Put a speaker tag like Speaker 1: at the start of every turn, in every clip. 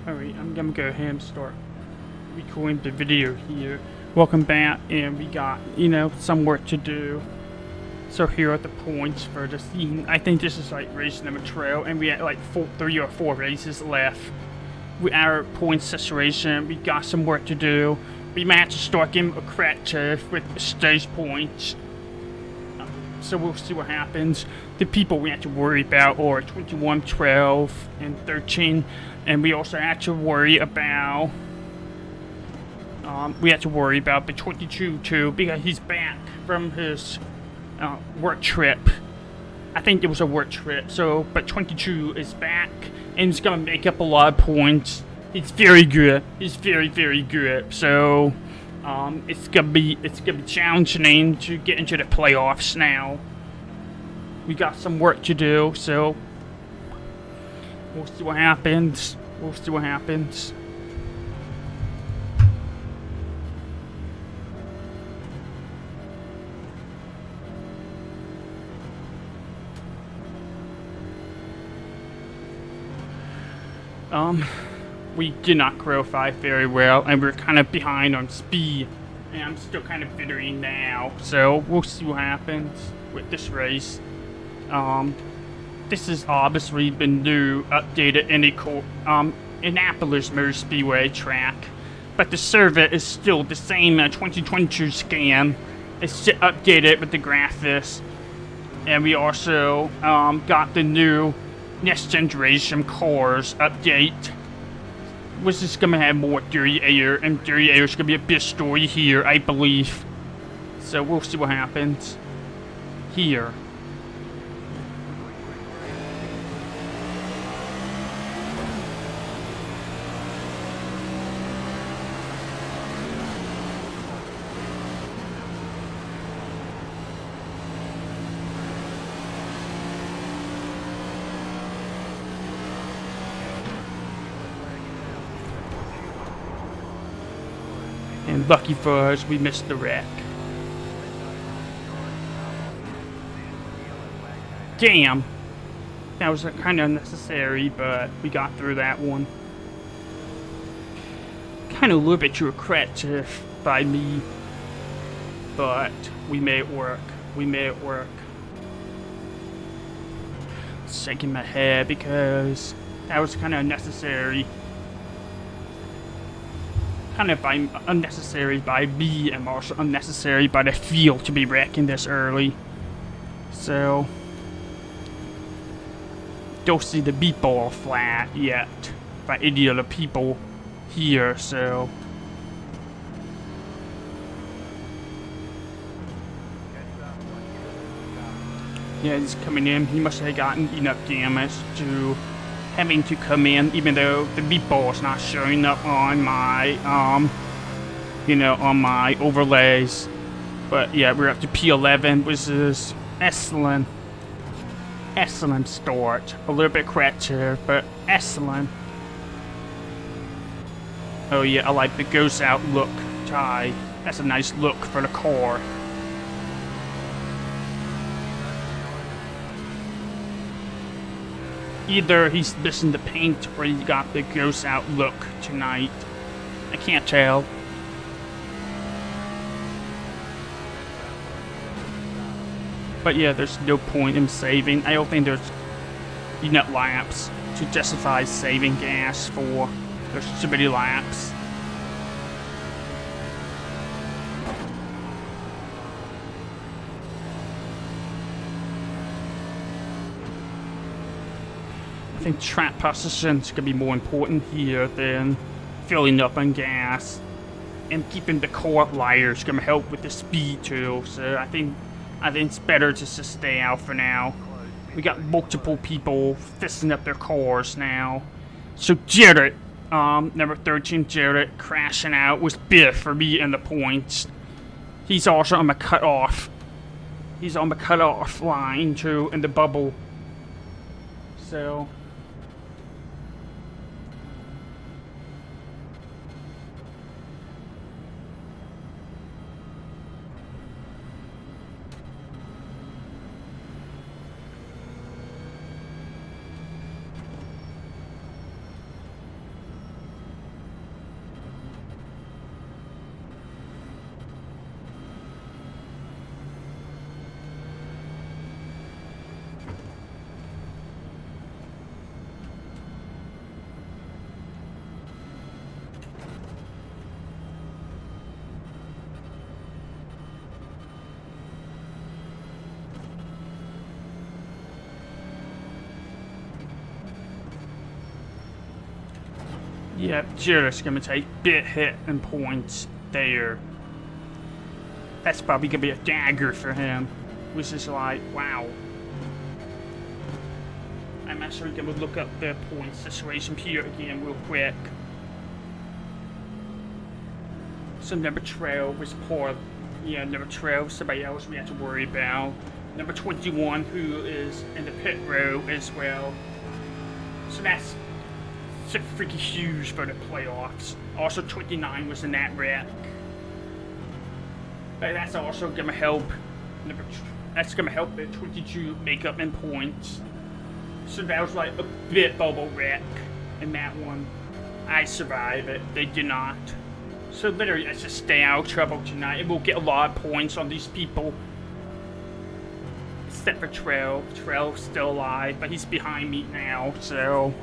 Speaker 1: Alright, I'm gonna go ahead and start recording the video here. Welcome back, and we got, some work to do. So here are the points for the season. I think this is like race number 12, and we had like 3 or 4 races left. With our point situation, we got some work to do. We might have to start getting creative with stage points. So we'll see what happens. The people we have to worry about are 21, 12, and 13. And we also have to worry about the 22 too, because he's back from his work trip. I think it was a work trip. So, but 22 is back, and he's gonna make up a lot of points. He's very good. He's very, very good. So, it's gonna be challenging to get into the playoffs now. We got some work to do, so we'll see what happens. We did not qualify very well, and we're kind of behind on speed, and I'm still kind of bittering now, so we'll see what happens with this race. This is obviously the new updated Indianapolis Motor Speedway track, but the server is still the same 2022 scan. It's just updated with the graphics, and we also got the new next generation cars update, which is gonna have more dirty air, and dirty air is gonna be a big story here, I believe. So we'll see what happens here. And lucky for us, we missed the wreck. Damn! That was kind of unnecessary, but we got through that one. Kind of a little bit too creative by me, but we made it work. Shaking my head because that was kind of unnecessary. Kind of unnecessary by me, and also unnecessary by the field to be wrecking this early. So, don't see the meatball flat yet by any other people here, so. Yeah, he's coming in. He must have gotten enough damage to having to come in, even though the meatball's not showing up on my, on my overlays. But yeah, we're up to P11, which is excellent. Excellent start. A little bit creative, but excellent. Oh yeah, I like the ghost out look tie. That's a nice look for the car. Either he's missing the paint or he got the ghost out look tonight. I can't tell. But yeah, there's no point in saving. I don't think there's enough laps to justify saving gas for. There's too many laps. I think track position is going to be more important here than filling up on gas. And keeping the car lighter is going to help with the speed too. So I think it's better just to stay out for now. We got multiple people fisting up their cars now. So Jared, number 13 Jared, crashing out was big for me in the points. He's also on the cutoff. He's on the cutoff line too in the bubble. So. Yeah, just gonna take bit hit and points there. That's probably gonna be a dagger for him. Which is like, wow. I'm actually gonna look up the point situation here again real quick. So number 12 was poor. Yeah, number 12, somebody else we have to worry about. Number 21, who is in the pit row as well. So that's so freaking huge for the playoffs. Also, 29 was in that wreck. But that's also gonna help. That's gonna help the 22 make up in points. So that was like a bit bubble wreck in that one. I survived it. They did not. So literally, let's just stay out of trouble tonight, and we'll get a lot of points on these people. Except for 12. 12's still alive, but he's behind me now, so...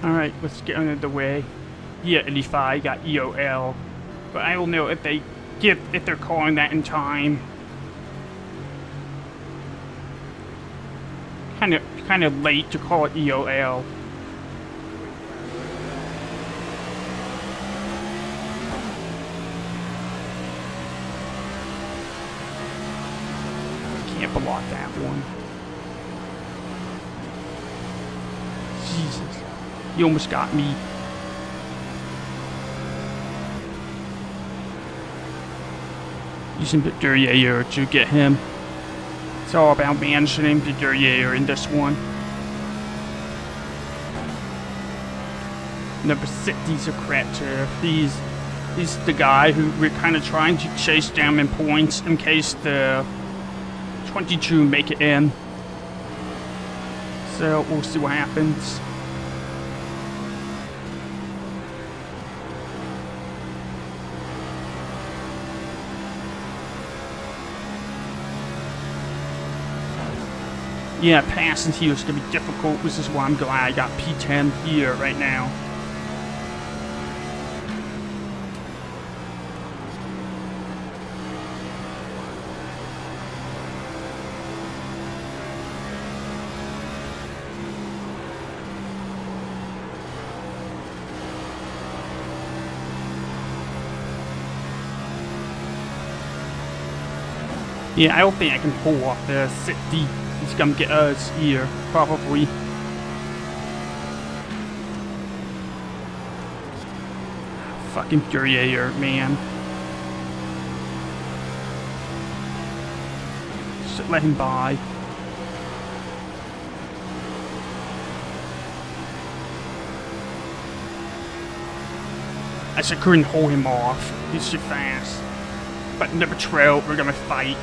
Speaker 1: Alright, let's get under the way. Yeah, 85 got EOL. But I don't know if they're calling that in time. Kind of late to call it EOL. Can't block that one. Jesus. You almost got me. Using the Derriere to get him. It's all about managing the Derriere in this one. Number 60's a creature. He's the guy who we're kind of trying to chase down in points in case the 22 make it in. So we'll see what happens. Yeah, passing here is going to be difficult, which is why I'm glad I got P10 here right now. Yeah, I don't think I can pull off the 60. He's gonna get us here, probably. Fucking Derriere, man. Just let him by. I just couldn't hold him off. He's too fast. But number 12, we're gonna fight.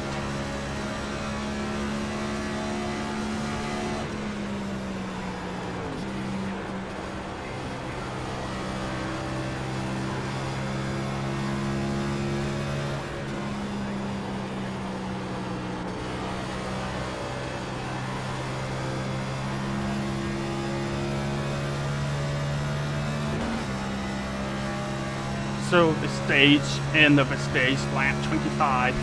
Speaker 1: also the stage, end of the stage, lap 25.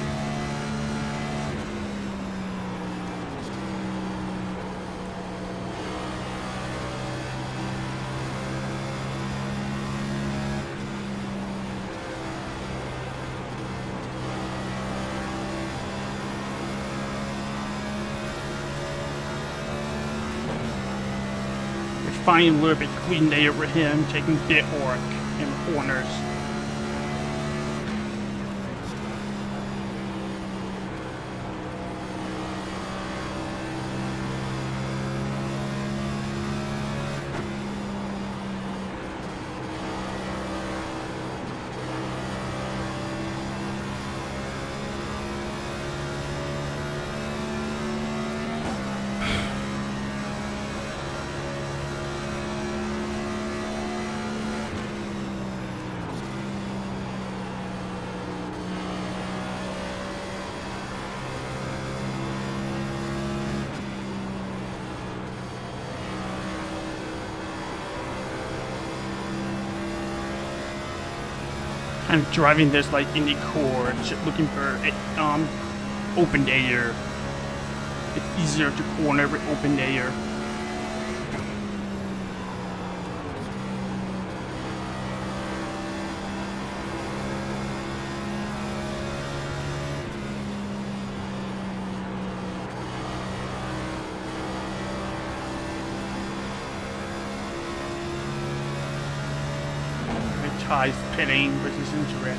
Speaker 1: Finding a little bit clean there with him, taking bit work in the corners. I'm driving this like Indy core, looking for open air. It's easier to corner with open air. Ties pitting, which is interesting.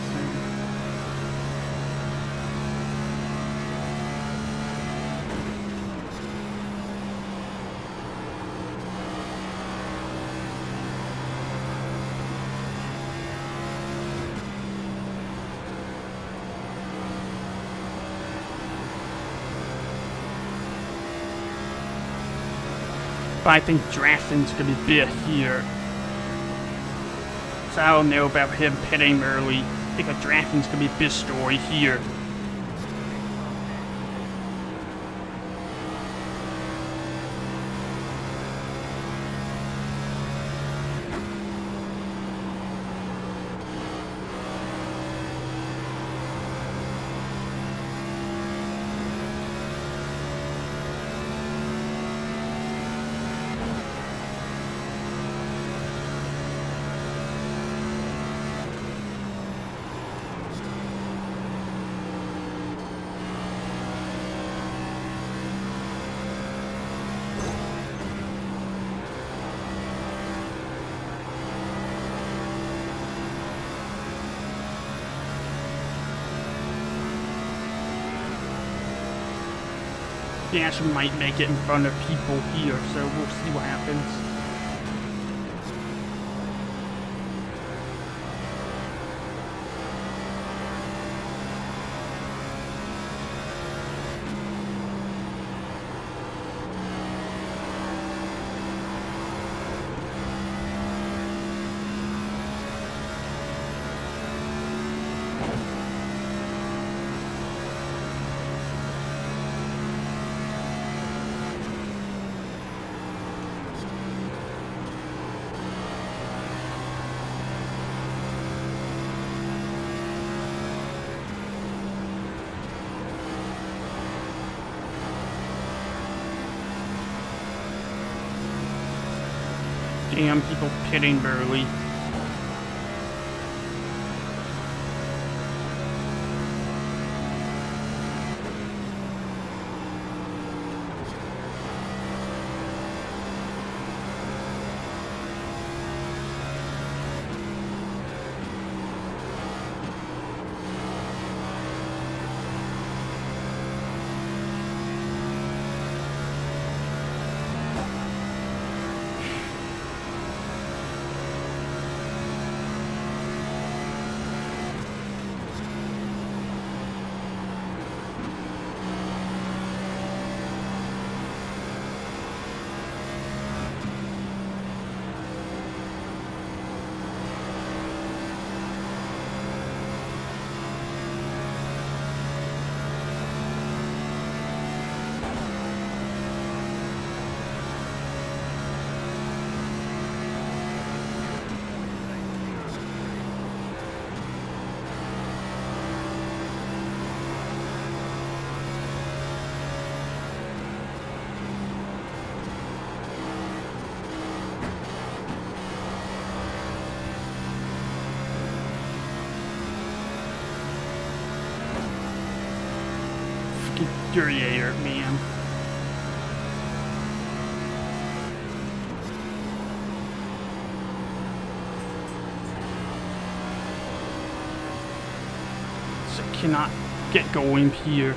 Speaker 1: But I think drafting's gonna be big here. So I don't know about him pitting early. I think a drafting's gonna be a big story here. He actually might make it in front of people here, so we'll see what happens. Damn, people pitting early. infuriator, man. So cannot get going here.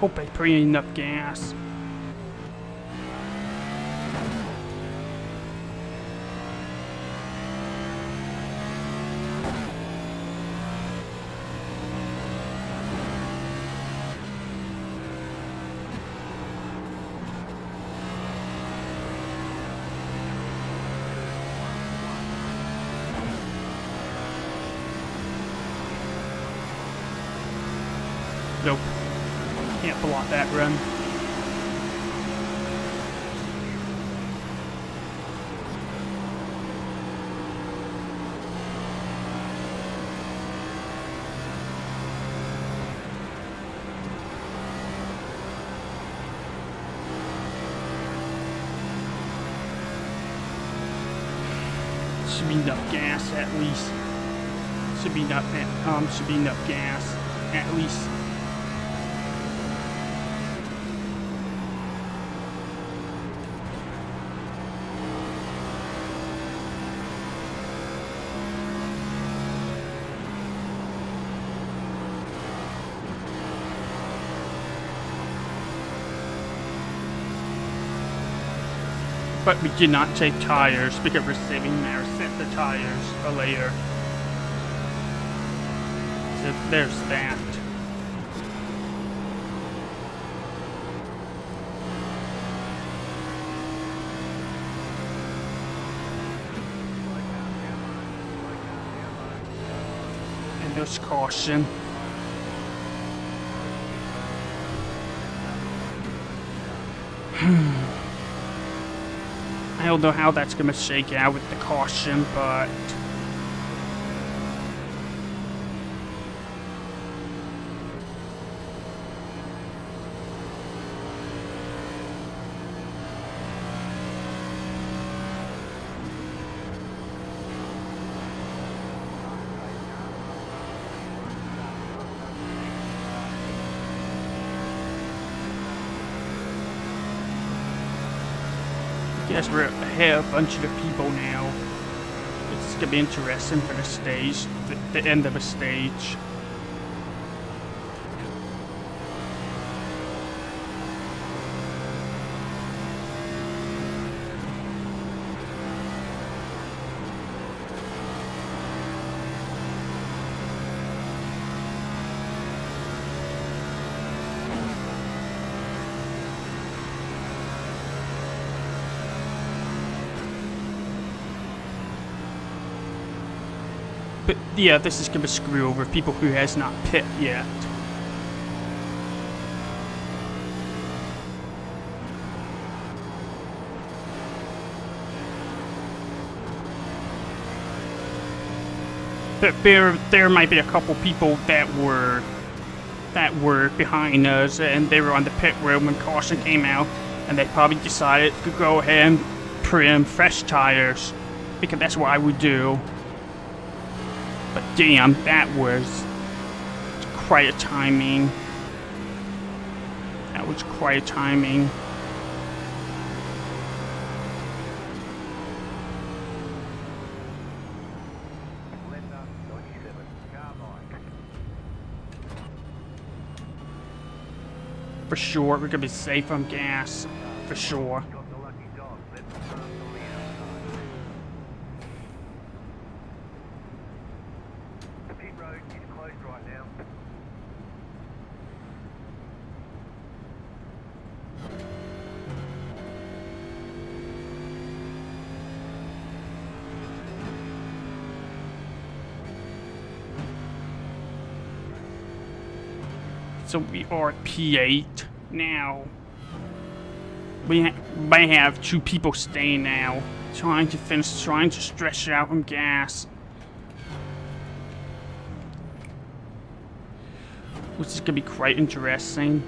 Speaker 1: Hope I put in enough gas. block that run. Should be enough gas at least. Should be enough gas at least. But we did not take tires because we're saving there. Set the tires for later. So there's that. And there's caution. I don't know how that's going to shake out with the caution, but yes, we're ahead of a bunch of the people now. It's gonna be interesting for the stage, the end of the stage. But yeah, this is gonna screw over people who has not pit yet. But there might be a couple people that were behind us and they were on the pit road when caution came out, and they probably decided to go ahead and put in fresh tires because that's what I would do. But damn, that was quite a timing. That was quite a timing. For sure, we're gonna be safe on gas. For sure. So we are at P8 now. We might have 2 people staying now, trying to stretch it out on gas. Which is gonna be quite interesting.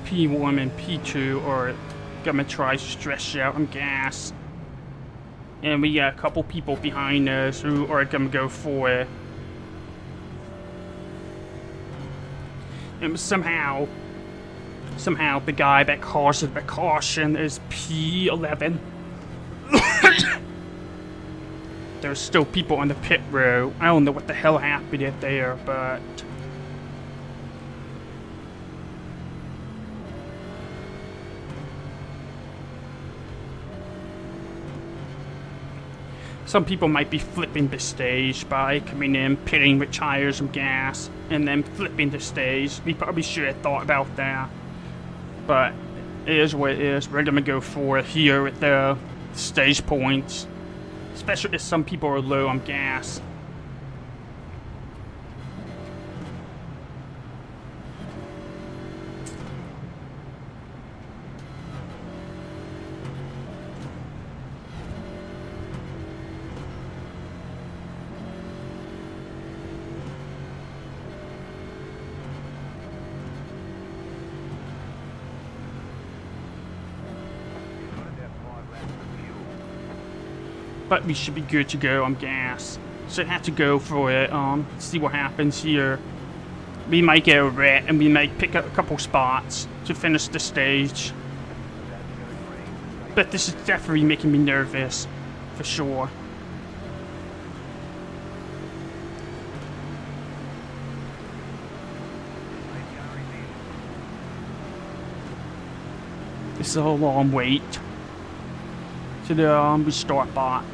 Speaker 1: P1 and P2 are gonna try to stretch out on gas. And we got a couple people behind us who are gonna go for it. And somehow the guy that caused the caution is P11. There's still people on the pit row. I don't know what the hell happened there, but some people might be flipping the stage by coming in, pitting with tires and gas, and then flipping the stage. We probably should have thought about that. But it is what it is. We're gonna go for it here with the stage points. Especially if some people are low on gas. But we should be good to go on gas. So I have to go for it, see what happens here. We might get a red and we might pick up a couple spots to finish the stage. But this is definitely making me nervous, for sure. This is a long wait to the restart bot.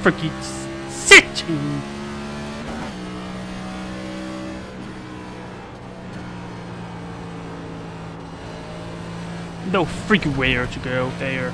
Speaker 1: Freaking sitting. No freaking where to go there.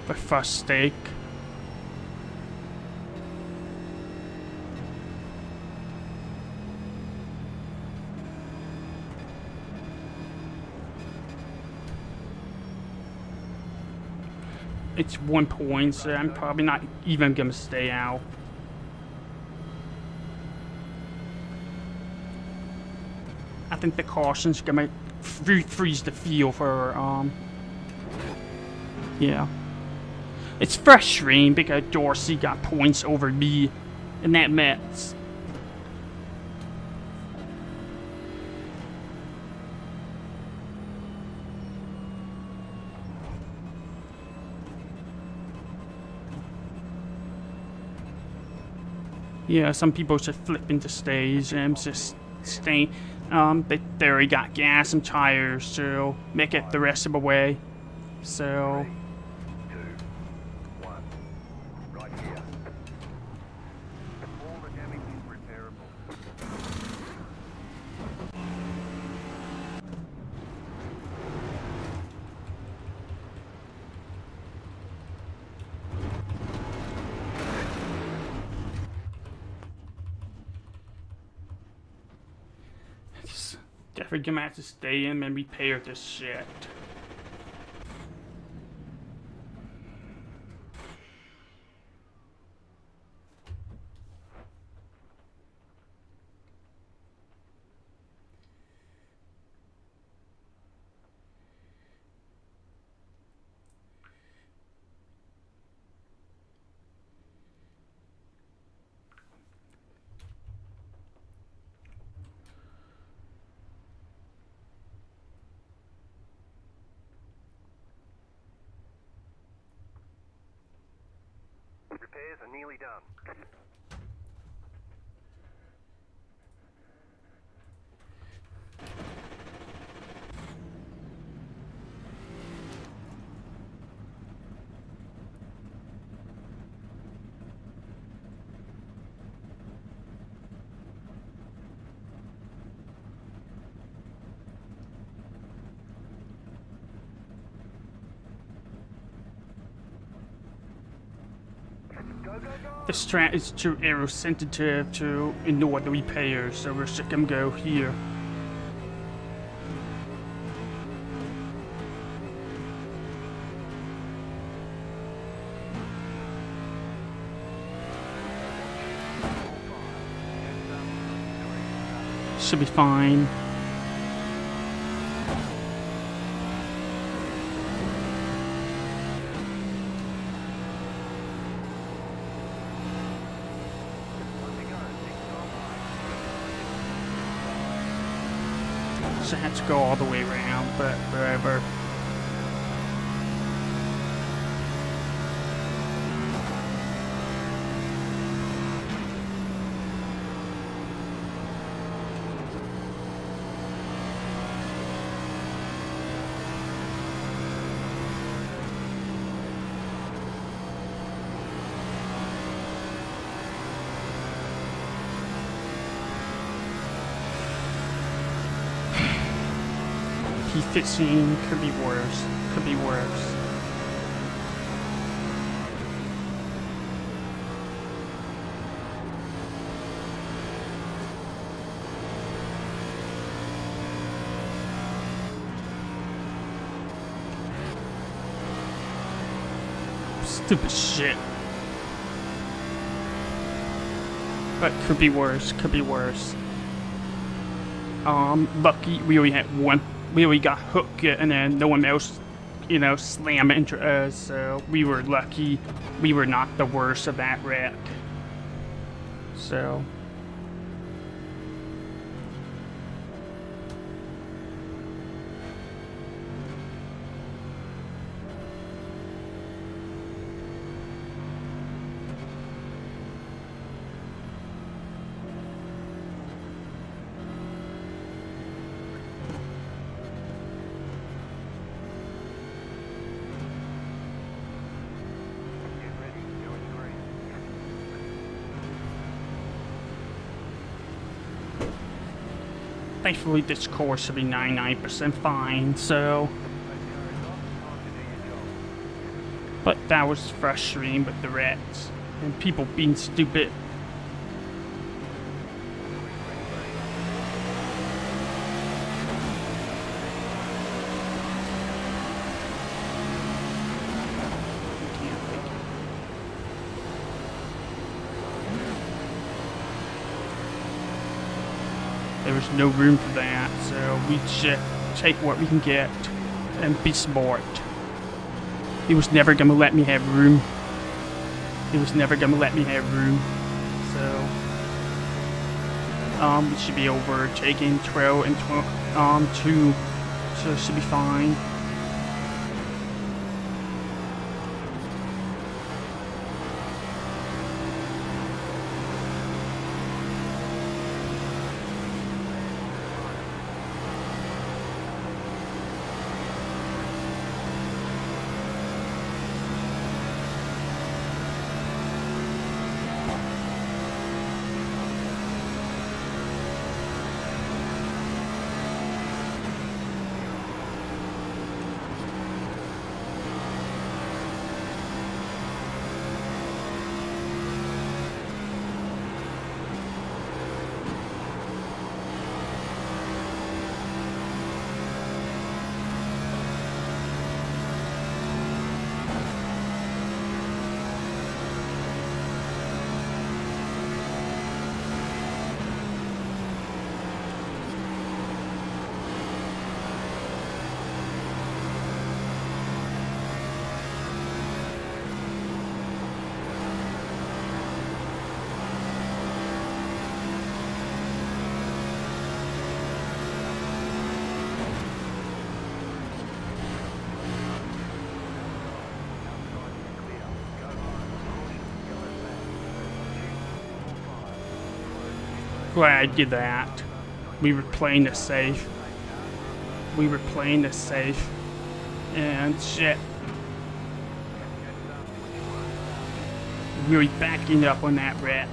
Speaker 1: The first stake. It's 1 point, so I'm probably not even gonna stay out. I think the caution's gonna freeze the field for yeah. It's frustrating because Dorsey got points over me in that match. Yeah, some people just flip into stage and just stay. They already got gas and tires to make it the rest of the way. So. Definitely gonna have to stay in and repair this shit.
Speaker 2: Repairs are nearly done. Go, go, go!
Speaker 1: The strat is too arrow sensitive to ignore the repairs, so we're just gonna go here. Should be fine. So I had to go all the way around, but whatever. P15 could be worse. Could be worse. Stupid shit. But could be worse. Could be worse. Lucky we only had one. We only got hooked and then no one else, you know, slammed into us, so we were lucky we were not the worst of that wreck. So thankfully this course should be 99% fine, so. But that was frustrating with the wrecks and people being stupid. There was no room for that, so we just take what we can get and be smart. He was never gonna let me have room. He was never gonna let me have room. So we should be overtaking 12 and 2, so it should be fine. glad I did that. We were playing it safe. We were playing it safe. And shit. Really backing up on that wreck.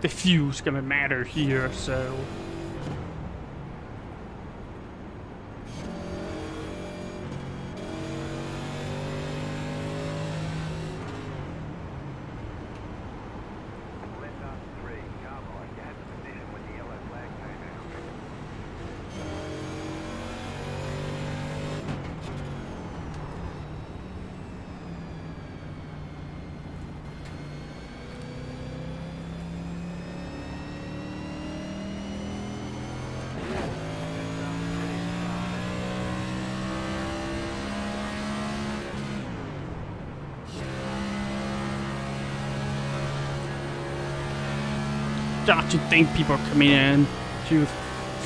Speaker 1: The fuel's gonna matter here, so.
Speaker 2: Letter 3, Carmine, you had the position when the yellow flag came out.
Speaker 1: Don't you think people are coming in to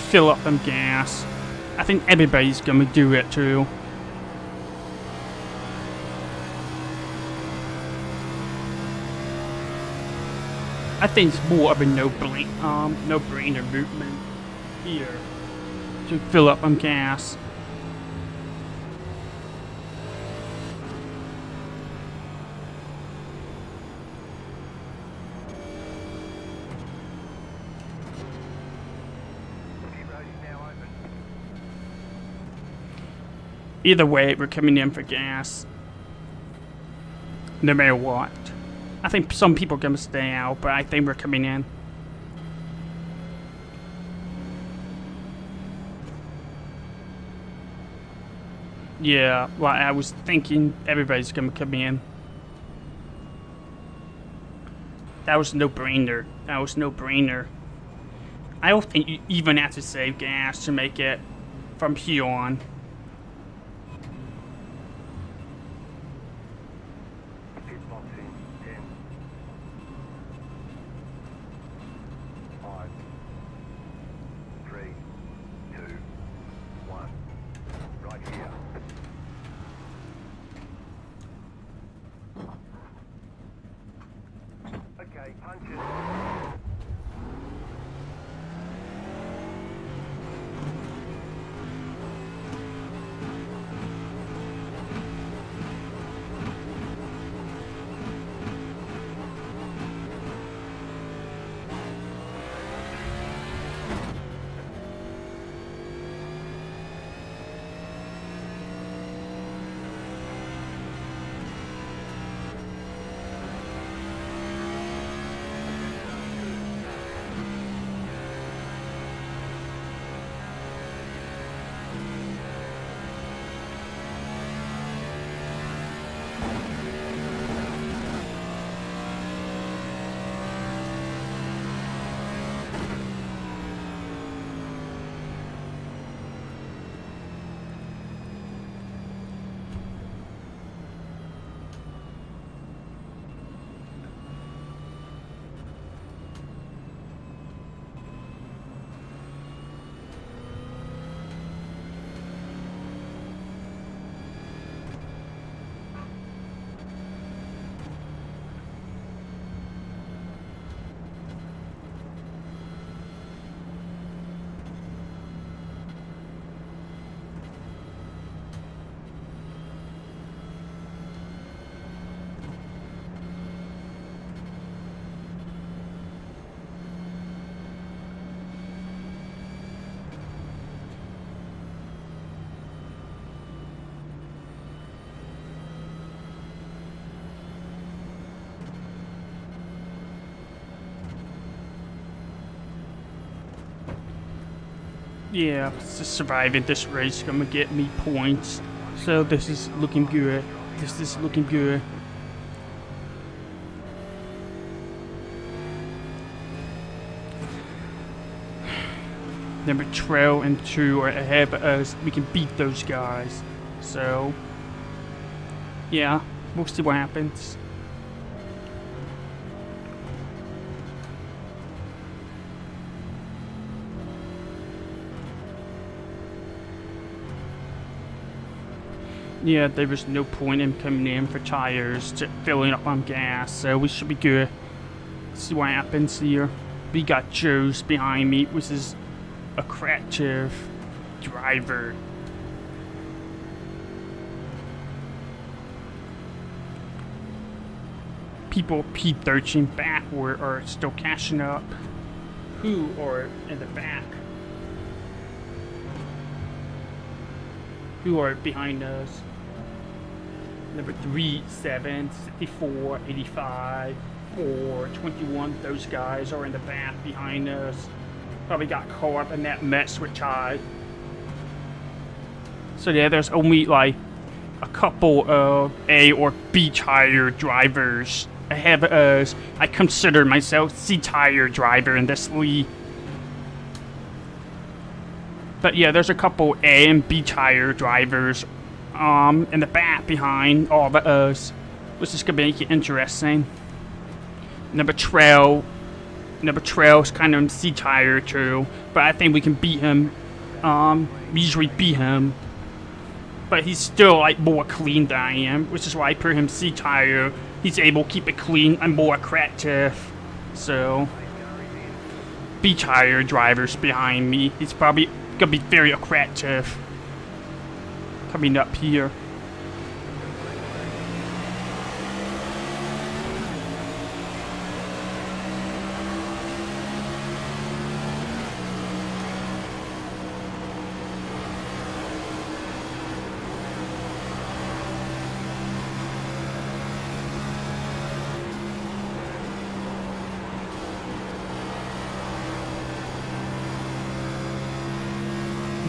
Speaker 1: fill up them gas? I think everybody's gonna do it too. I think it's more of a no-brainer movement here to fill up them gas. Either way, we're coming in for gas. No matter what. I think some people are gonna stay out, but I think we're coming in. Yeah, well, I was thinking everybody's gonna come in. That was no-brainer. That was no-brainer. I don't think you even have to save gas to make it from here on.
Speaker 2: Pit box in 10, 5, 3, 2, 1. Right here. Okay, punch it.
Speaker 1: Yeah, just surviving this race is gonna get me points. So this is looking good. This is looking good. Number 12 and 2 are ahead of us. We can beat those guys. So yeah, we'll see what happens. Yeah, there was no point in coming in for tires, to filling up on gas, so we should be good. See what happens here. We got Joe's behind me, which is a creative driver. People P13 backward are still catching up. Who are in the back? Who are behind us? Number 3, 7, 64, 85, 4, 21. Those guys are in the back behind us. Probably got caught up in that mess with Chai. So yeah, there's only like a couple of A or B tire drivers ahead of us. I consider myself C tire driver in this league. But yeah, there's a couple A and B tire drivers in the back behind all of us, which is gonna make it interesting. Number 12 is kind of in C tire too, but I think we can beat him. We usually beat him, but he's still like more clean than I am, which is why I put him C tire. He's able to keep it clean and more creative. So B tire drivers behind me. He's probably gonna be very creative coming up here.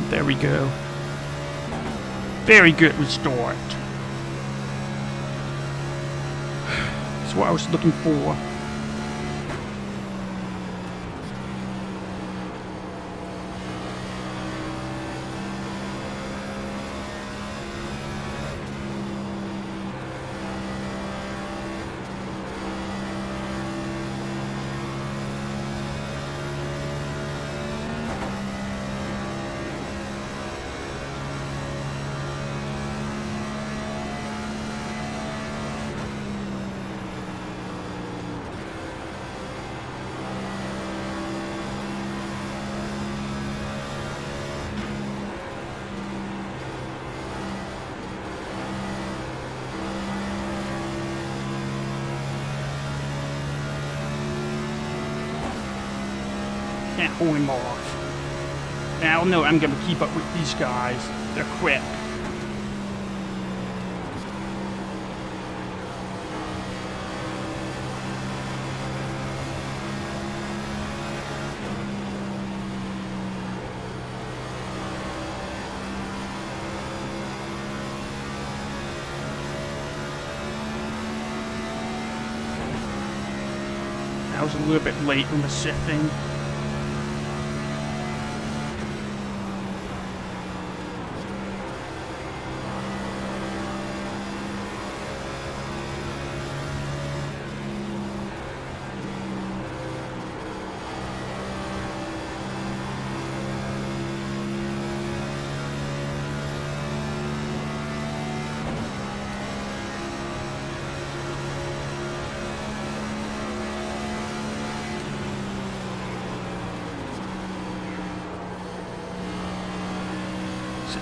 Speaker 1: There we go. Very good restart. That's what I was looking for. Can't hold him off. And I don't know, I'm gonna keep up with these guys. They're quick. I was a little bit late on the shifting.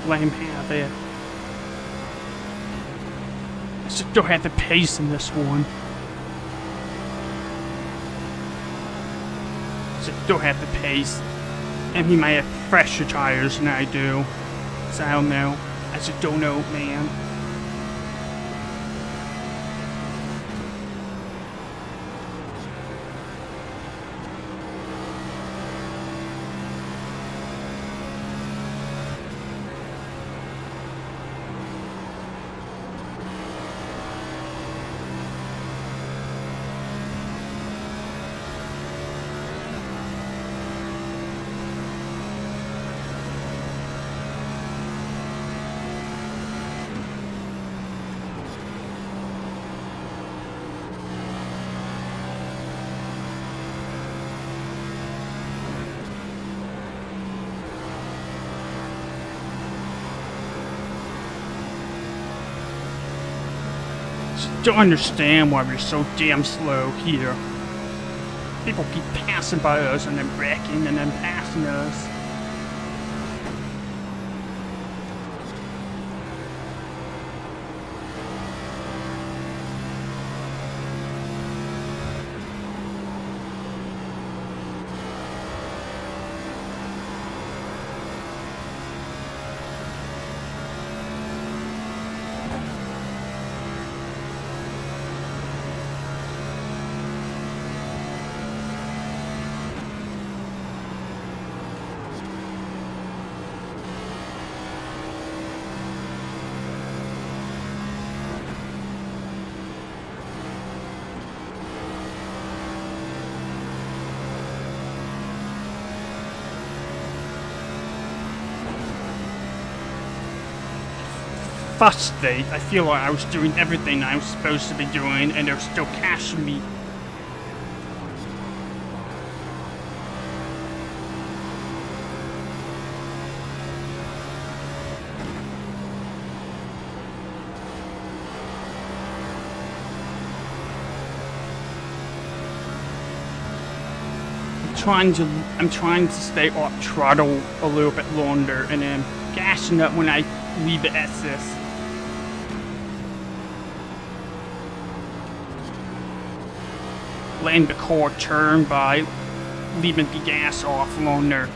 Speaker 1: Let him have it. I still have the pace in this one. Still have the pace. And he might have fresher tires than I do. So I don't know. I just don't know, man. don't understand why we're so damn slow here. People keep passing by us and then wrecking and then passing us. Frustrated. I feel like I was doing everything I was supposed to be doing and they're still cashing me. I'm trying to stay off throttle a little bit longer and then gashing up when I leave the SS. Letting the car turn by leaving the gas off longer.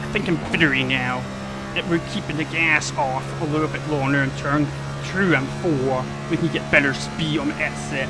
Speaker 1: I think I'm figuring now that we're keeping the gas off a little bit longer and turn through M4, we can get better speed on the exit.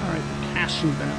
Speaker 1: Alright, cashing them.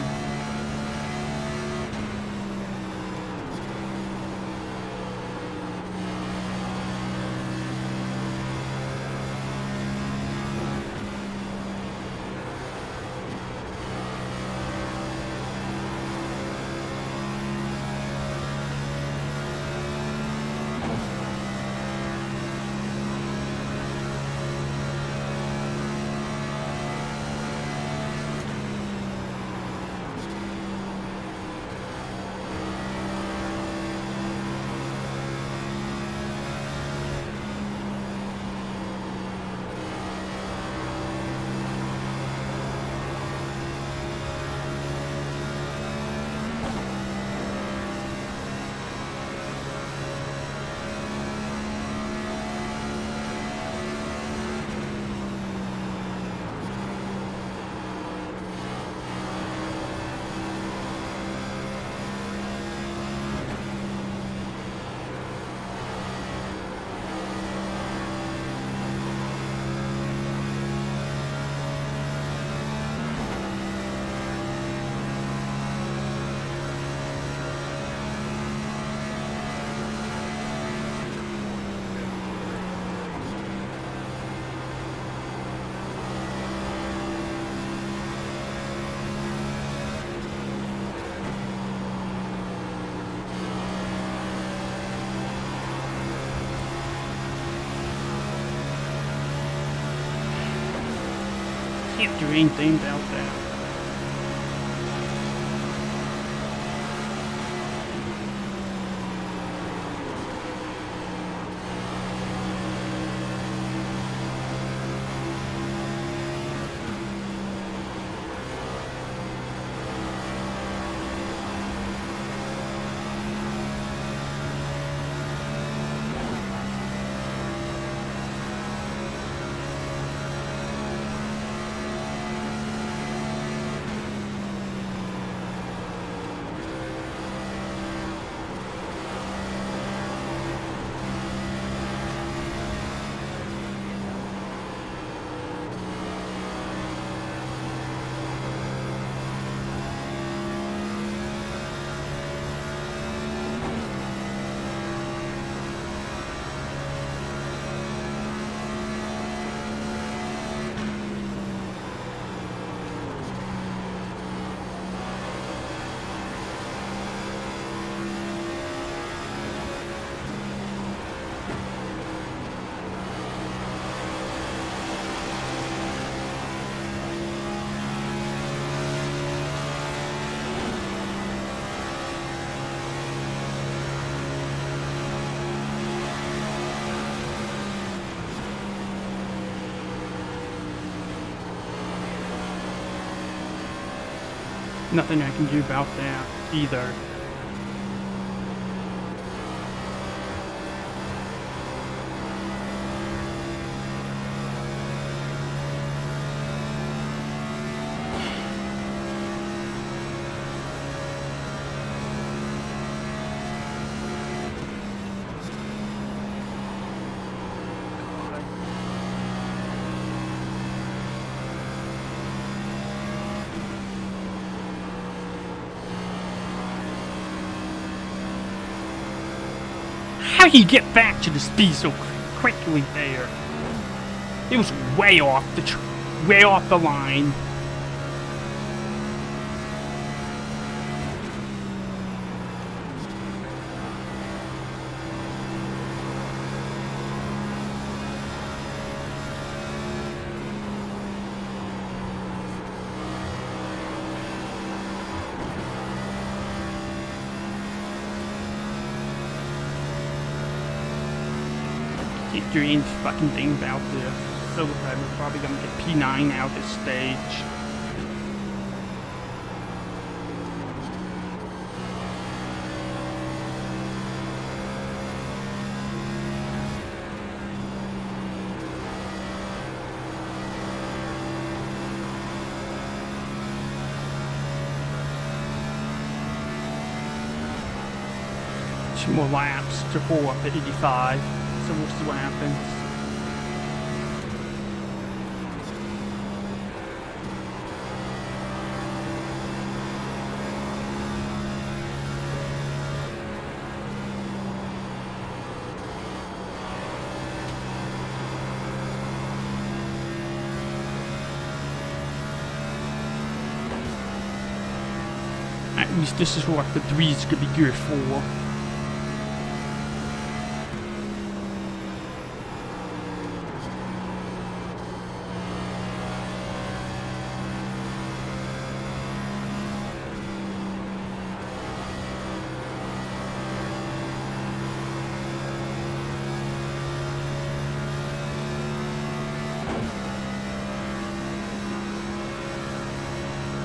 Speaker 1: Can't do anything about that. Nothing I can do about that either. How do you get back to the speed so quickly there? It was way off the line. Can't do any fucking thing about this. So we're probably gonna get P9 out this stage. Two more laps to pull up at 85. So we'll see what happens. At least this is what the 3 is gonna be good for.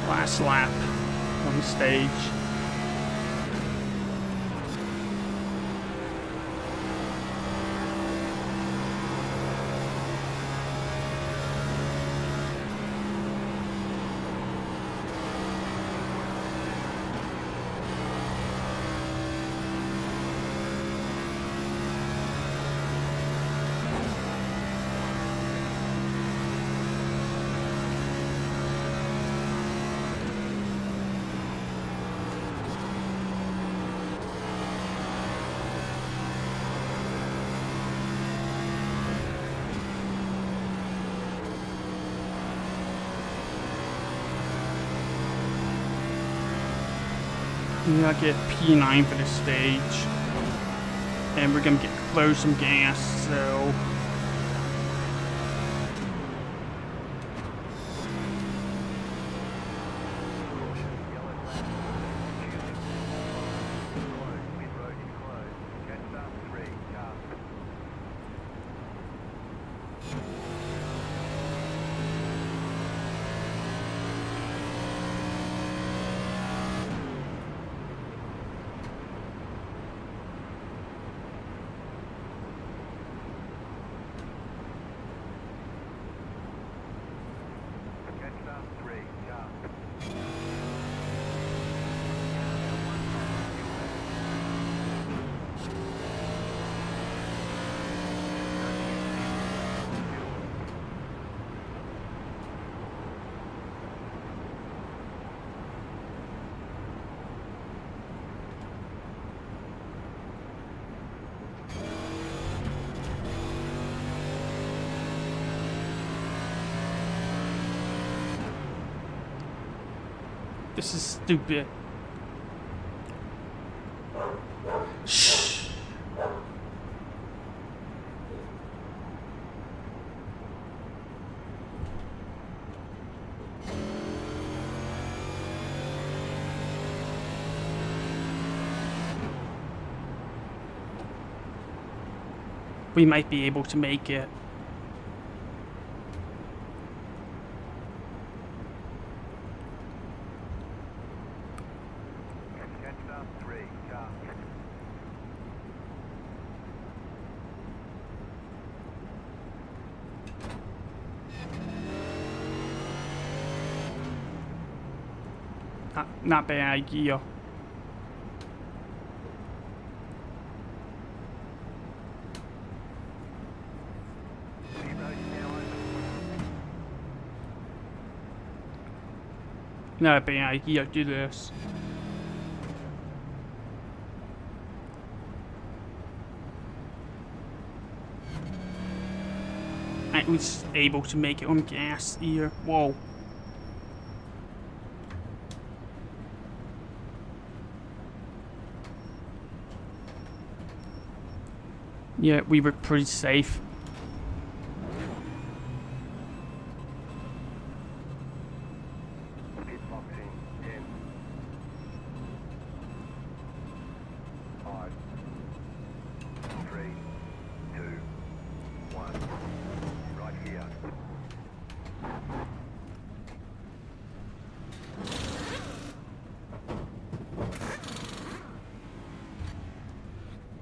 Speaker 1: Last lap on the stage. We're gonna get P9 for this stage. And we're gonna get close some gas, so This is stupid. Shh. We might be able to make it.
Speaker 2: Catch up 3, car.
Speaker 1: Not bad idea. Not a bad idea to do this. I was able to make it on gas here. Whoa. Yeah, we were pretty safe.
Speaker 2: Pit boxing 10, 5, 3, 2, 1. Right here.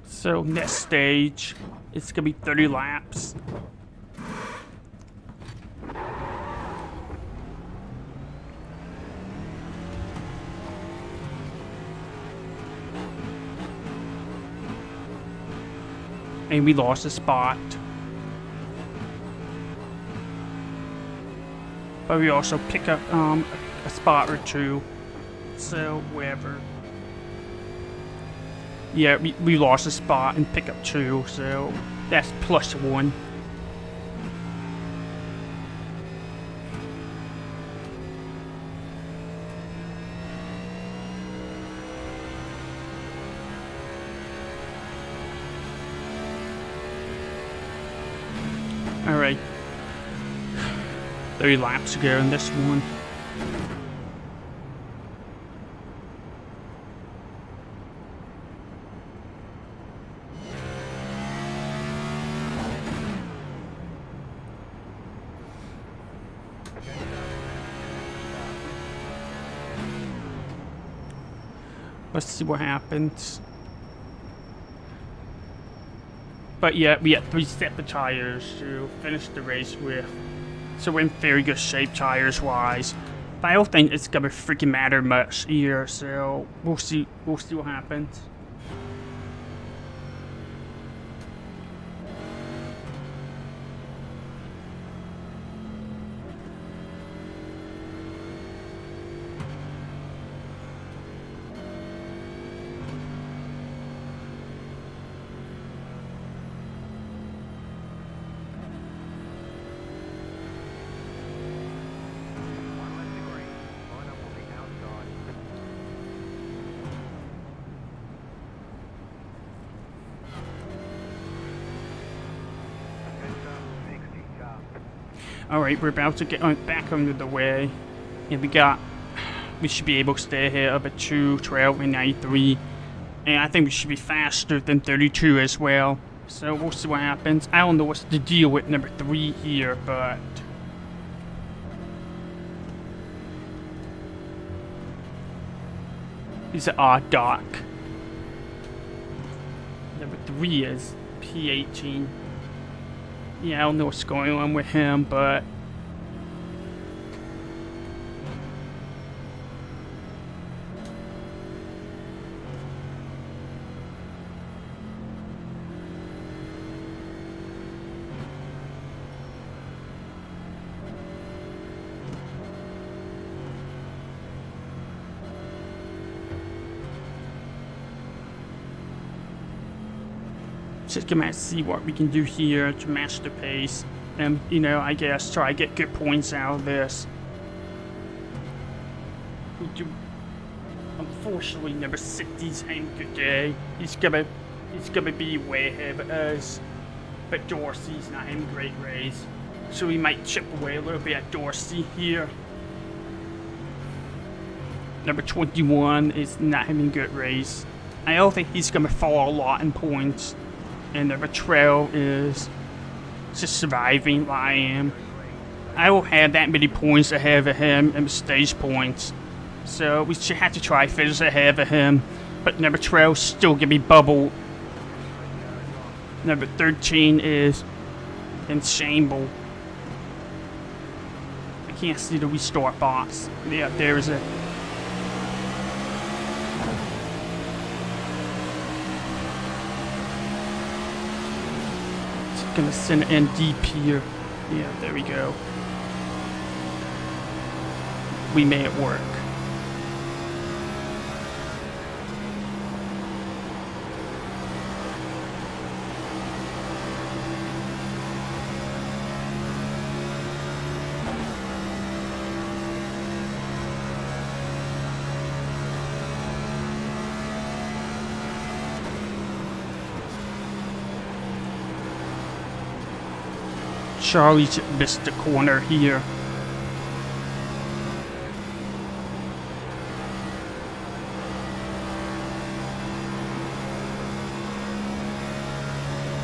Speaker 1: So next stage, it's gonna be 30 laps. And we lost a spot. But we also pick up a spot or two. So wherever. Yeah, we lost a spot and pick up 2, so that's +1. Alright. 30 laps to go in this one. Let's see what happens. But yeah, we had 3 sets of tires to finish the race with. So we're in very good shape tires wise. But I don't think it's gonna freaking matter much here, so we'll see what happens.
Speaker 2: One left to green. Line up on the outside. Catch up 60, car.
Speaker 1: Alright, we're about to get back under the way. And we should be able to stay ahead of a 2, 12, and 93. And I think we should be faster than 32 as well. So we'll see what happens. I don't know what's the deal with number 3 here, but... He's an odd dock. Number 3 is P18. Yeah, I don't know what's going on with him, but... Just gonna see what we can do here to match the pace, and you know, I guess try to get good points out of this. unfortunately, number 60's having a good day. He's gonna be way ahead of us. But Dorsey's not having a great race. So we might chip away a little bit at Dorsey here. Number 21 is not having a good race. I don't think he's gonna fall a lot in points. And number 12 is just surviving like I am. I don't have that many points ahead of him in stage points. So we should have to try finish ahead of him. But number 12 still gonna be bubbled. Number 13 is in shamble. I can't see the restart box. Yeah, there is a. It's gonna send in deep here. Yeah, there we go. We made it work. Charlie missed the corner here.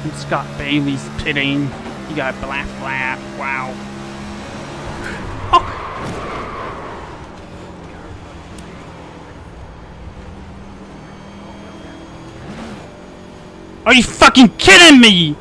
Speaker 1: And Scott Bailey's pitting. He got a black flag. Wow. Oh. Are you fucking kidding me?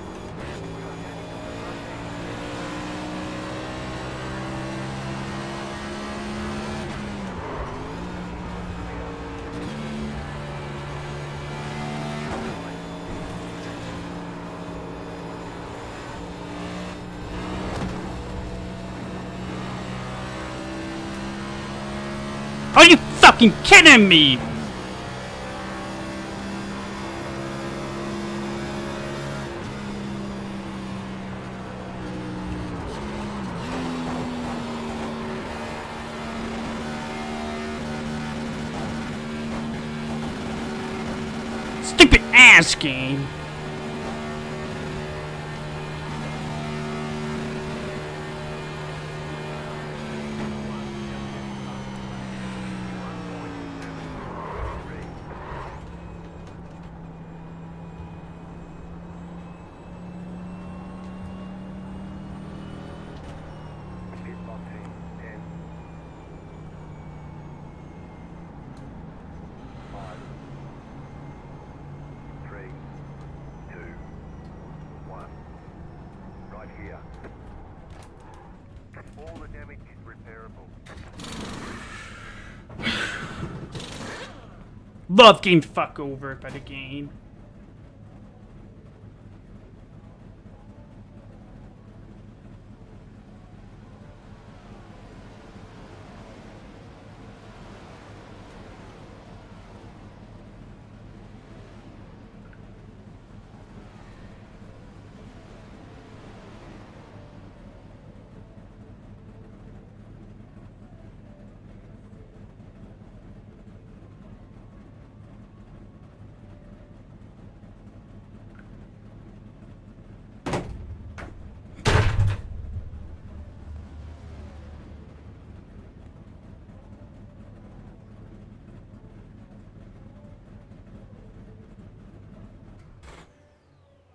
Speaker 1: Are you fucking kidding me? Stupid ass game. Love getting fucked over by the game.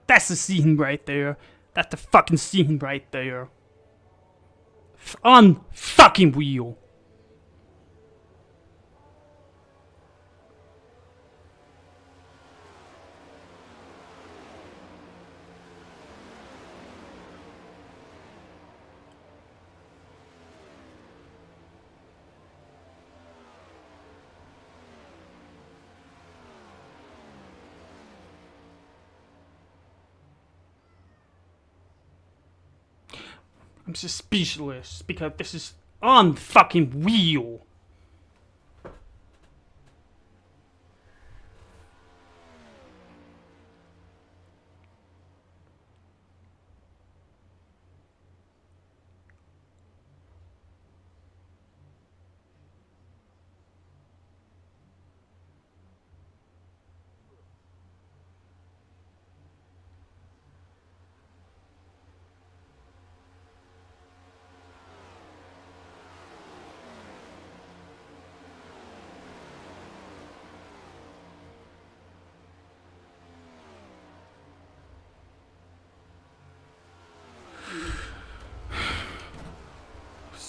Speaker 1: That's the scene right there. That's the fucking scene right there. Unfucking real. I'm just speechless because this is unfucking real.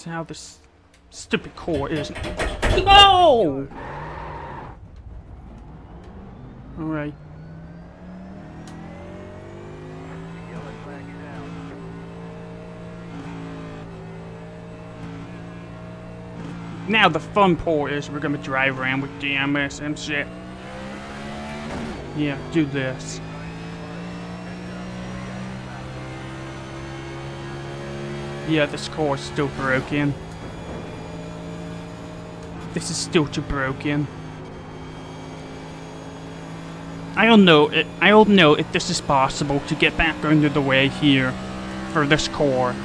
Speaker 1: how this stupid core is. Oh! Alright.
Speaker 2: Yellow flag is out.
Speaker 1: Now the fun part is we're gonna drive around with DMS and shit. Yeah, do this. Yeah, this car is still broken. This is still too broken. I don't know if this is possible to get back under the way here for this car.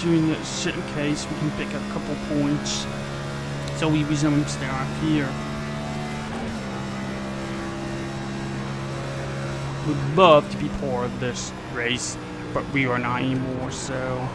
Speaker 1: doing this in case we can pick up a couple points. So we resume start here. Would love to be part of this race, but we are not anymore, so.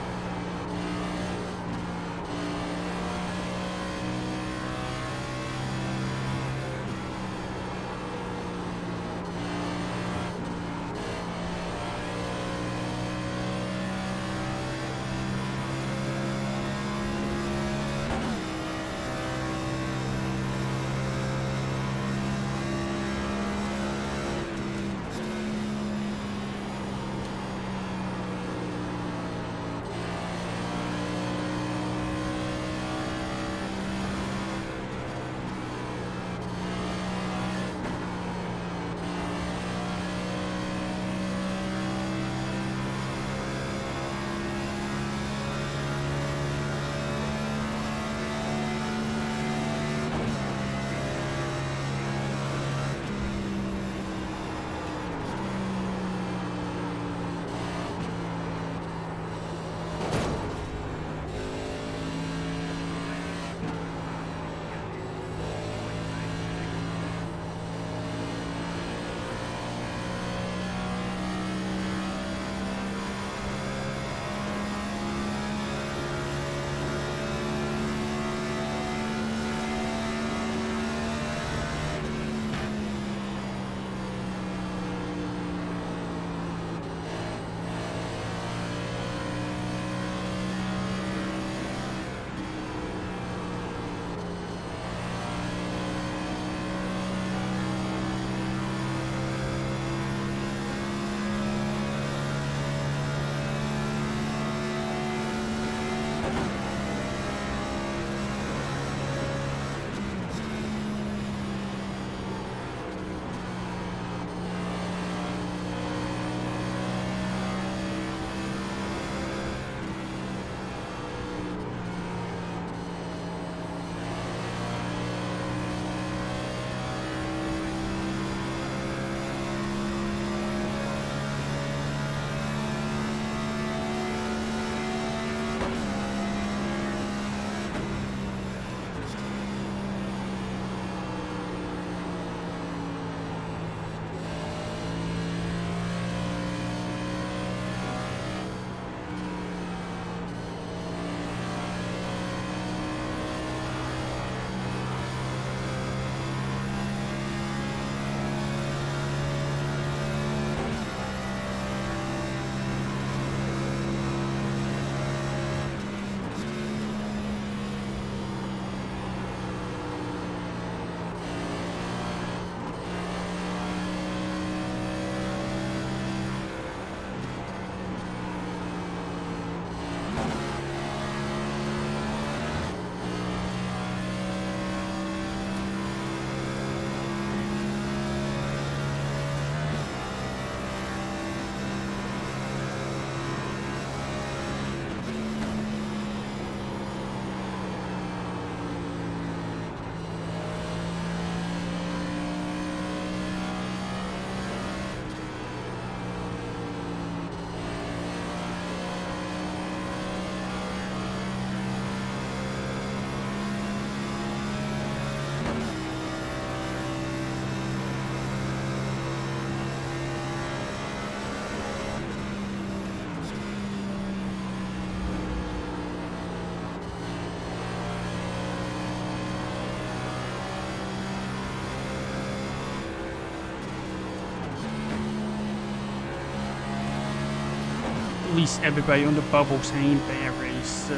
Speaker 1: At least everybody on the bubble saying bad race, so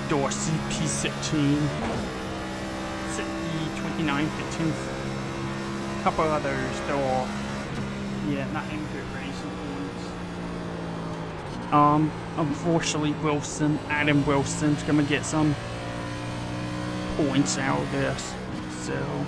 Speaker 1: Dorsey P16, E29 15th, couple others though, yeah, not in good racing points. Unfortunately Adam Wilson's gonna get some points out of this, so.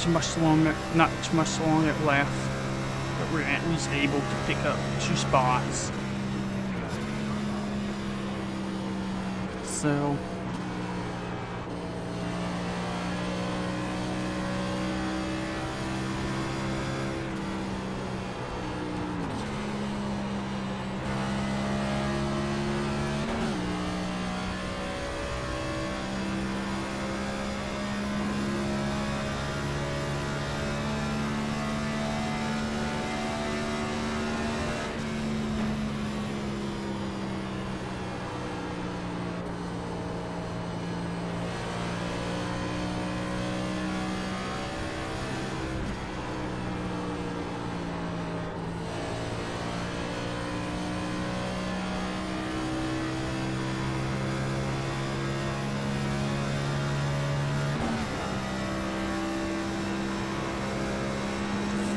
Speaker 1: too much longer, not too much longer left, but we're at least able to pick up 2 spots. So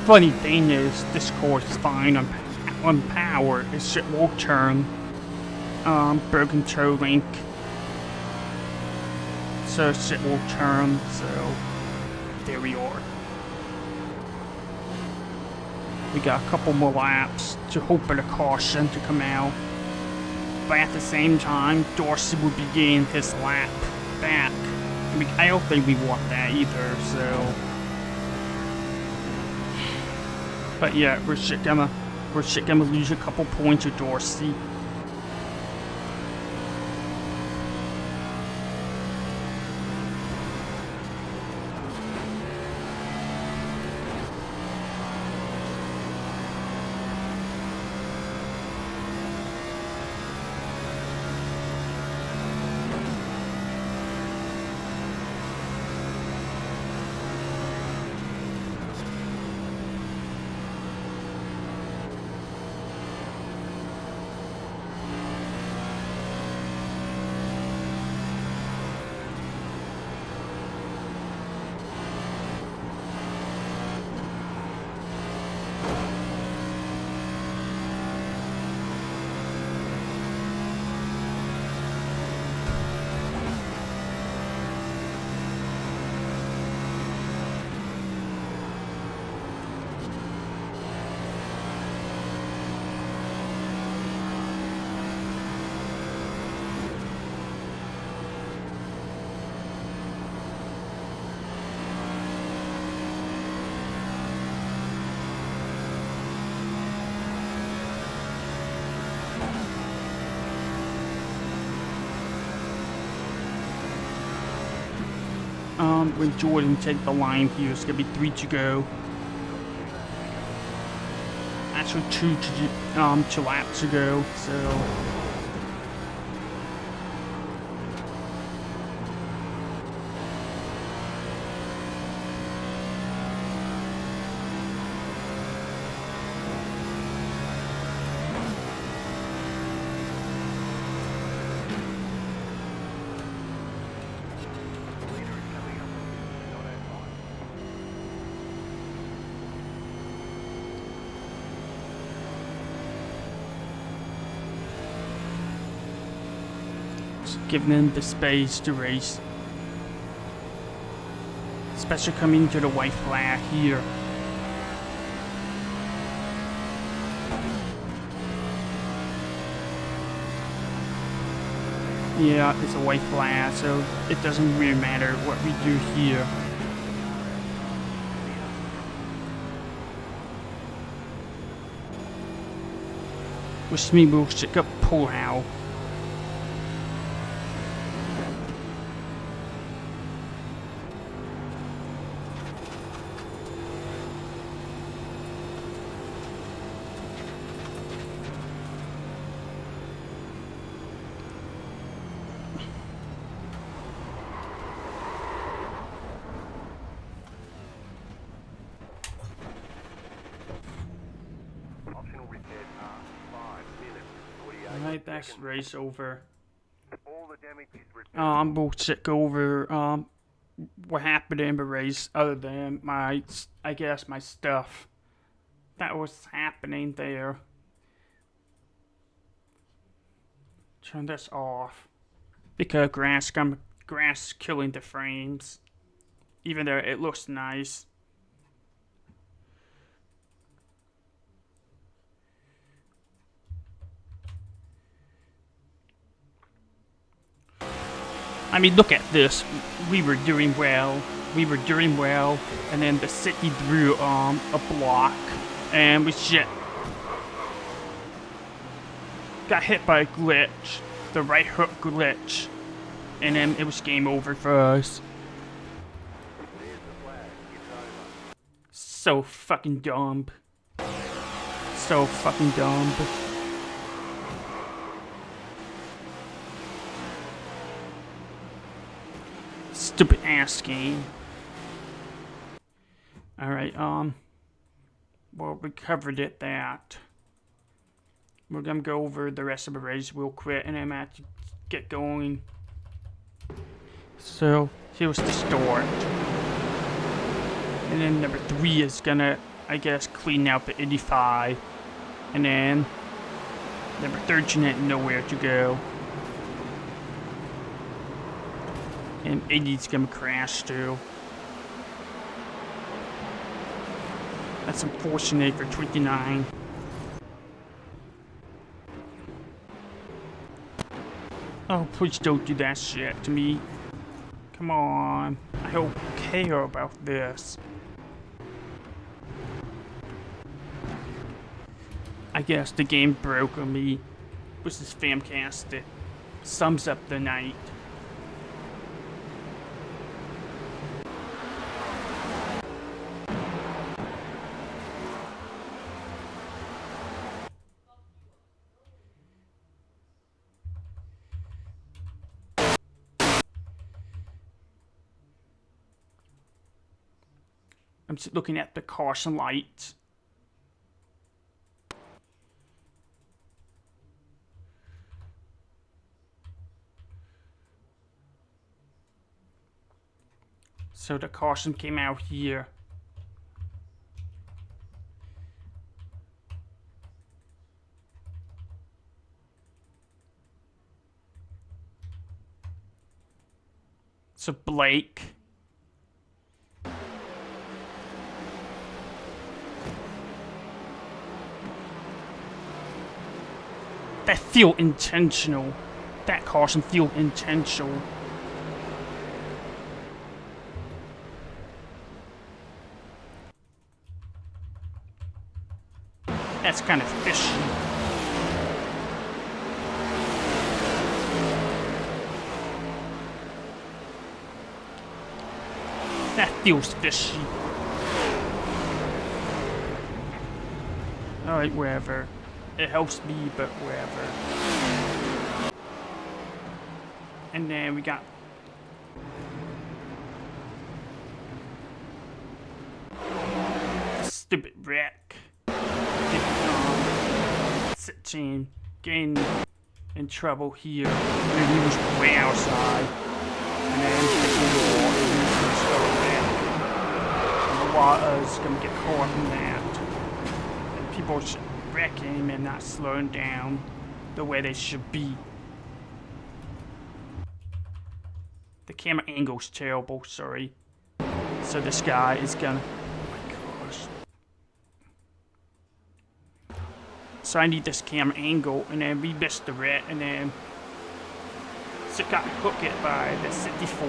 Speaker 1: funny thing is, this course is fine on power. It shit will turn. Broken toe link. So shit will turn. So there we are. We got a couple more laps to hope for the caution to come out. But at the same time, Dorsey will begin his lap back. I don't think we want that either. So. But yeah, we're shit gonna lose a couple points to Dorsey. When Jordan take the line here, it's gonna be 3 to go. Actually, 2 laps to go. So. Giving them the space to race. Especially coming to the white flag here. Yeah, it's a white flag, so it doesn't really matter what we do here. Which means we'll stick up pull out. Alright, that's race over. We'll go over what happened in the race other than I guess my stuff that was happening there. Turn this off because grass killing the frames, even though it looks nice. I mean, look at this. We were doing well. We were doing well, and then the city threw a block, and we shit. Got hit by a glitch, the right hook glitch, and then it was game over for us. So fucking dumb. So fucking dumb. Stupid ass game. Alright, well, we covered it that. We're gonna go over the rest of the race real quick and then have to get going. So, here's the start. And then number 3 is gonna, I guess, clean out the 85. And then number 13 had nowhere to go. And 80's gonna crash too. That's unfortunate for 29. Oh, please don't do that shit to me. Come on. I don't care about this. I guess the game broke on me. This is fantastic. Sums up the night. I'm just looking at the caution lights. So the caution came out here. So Blake. That feel intentional. That caution feel intentional. That's kind of fishy. That feels fishy. Alright, wherever. It helps me, but wherever. And then we got... Stupid wreck. 16 getting in trouble here. And he was way outside. And then the water's gonna get caught in that. And people wrecking and not slowing down the way they should be. The camera angle's terrible, sorry. So this guy is gonna... Oh my gosh. So I need this camera angle, and then we missed the red, and then... So got hooked by the 64.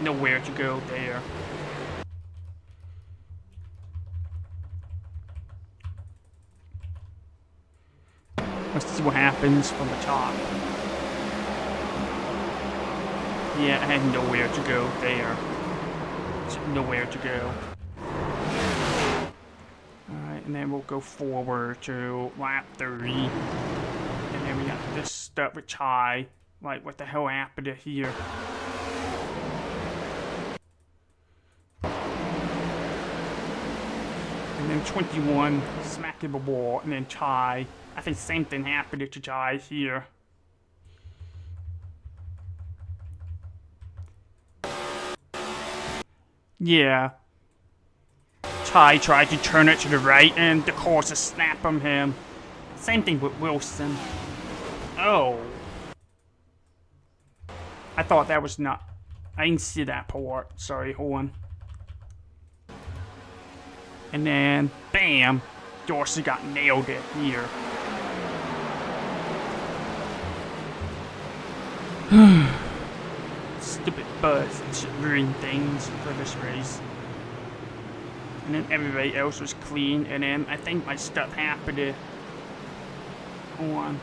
Speaker 1: Nowhere to go there. Let's see what happens from the top. Yeah, I had nowhere to go there. Nowhere to go. Alright, and then we'll go forward to lap 30. And then we got this stuff with Ty. Like, what the hell happened to here? And then 21 smacked the wall, and then Ty. I think same thing happened to Ty here. Yeah. Ty tried to turn it to the right, and the course is snap on him. Same thing with Wilson. Oh. I thought that was not... I didn't see that part. Sorry, hold on. And then, bam! Dorsey got nailed it here. but to ruin things for this race. And then everybody else was clean, and then I think my stuff happened to... Hold on.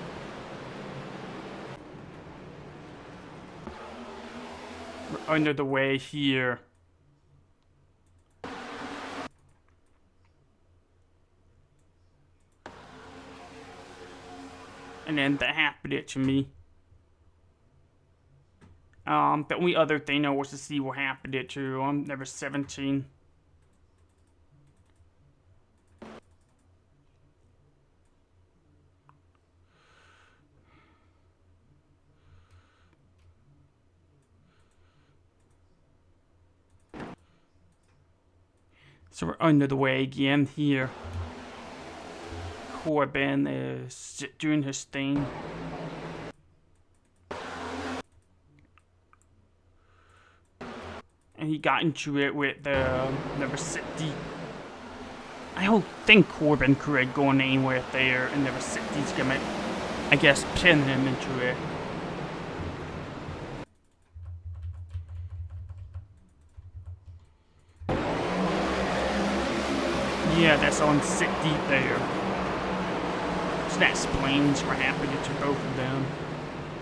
Speaker 1: We're under the way here. And then that happened to me. The only other thing I was to see what happened to number 17. So we're under the way again here. Corbin is doing his thing. And he got into it with the number 60. I don't think Corbin could go anywhere there, and number 60's gonna, I guess, pin him into it. Yeah, that's on 60 there. So that explains what happened to both of them.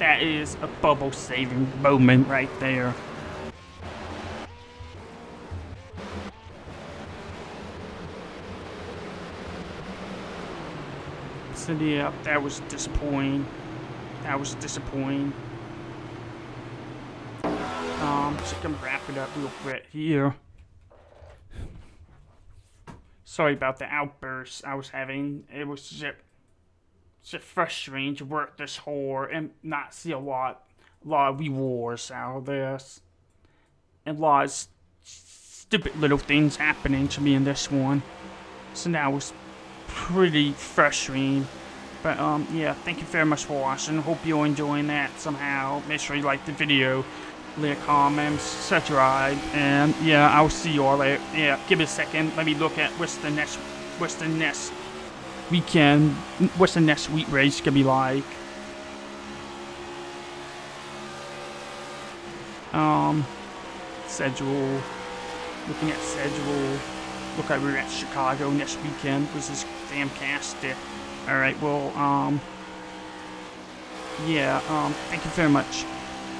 Speaker 1: That is a bubble saving moment right there. So yeah, that was disappointing. That was disappointing. So I'm gonna wrap it up real quick here. Sorry about the outbursts I was having. It was just frustrating to work this hard and not see a lot of rewards out of this. And a lot of stupid little things happening to me in this one. So that was pretty frustrating. But yeah, thank you very much for watching. Hope you're enjoying that somehow. Make sure you like the video, leave comments, subscribe, and yeah, I'll see you all later. Yeah, give me a second. Let me look at what's the next weekend, what's the next week race gonna be like. Schedule. Looking at schedule. Look like we're at Chicago next weekend, which is fantastic. Alright, well, yeah, thank you very much.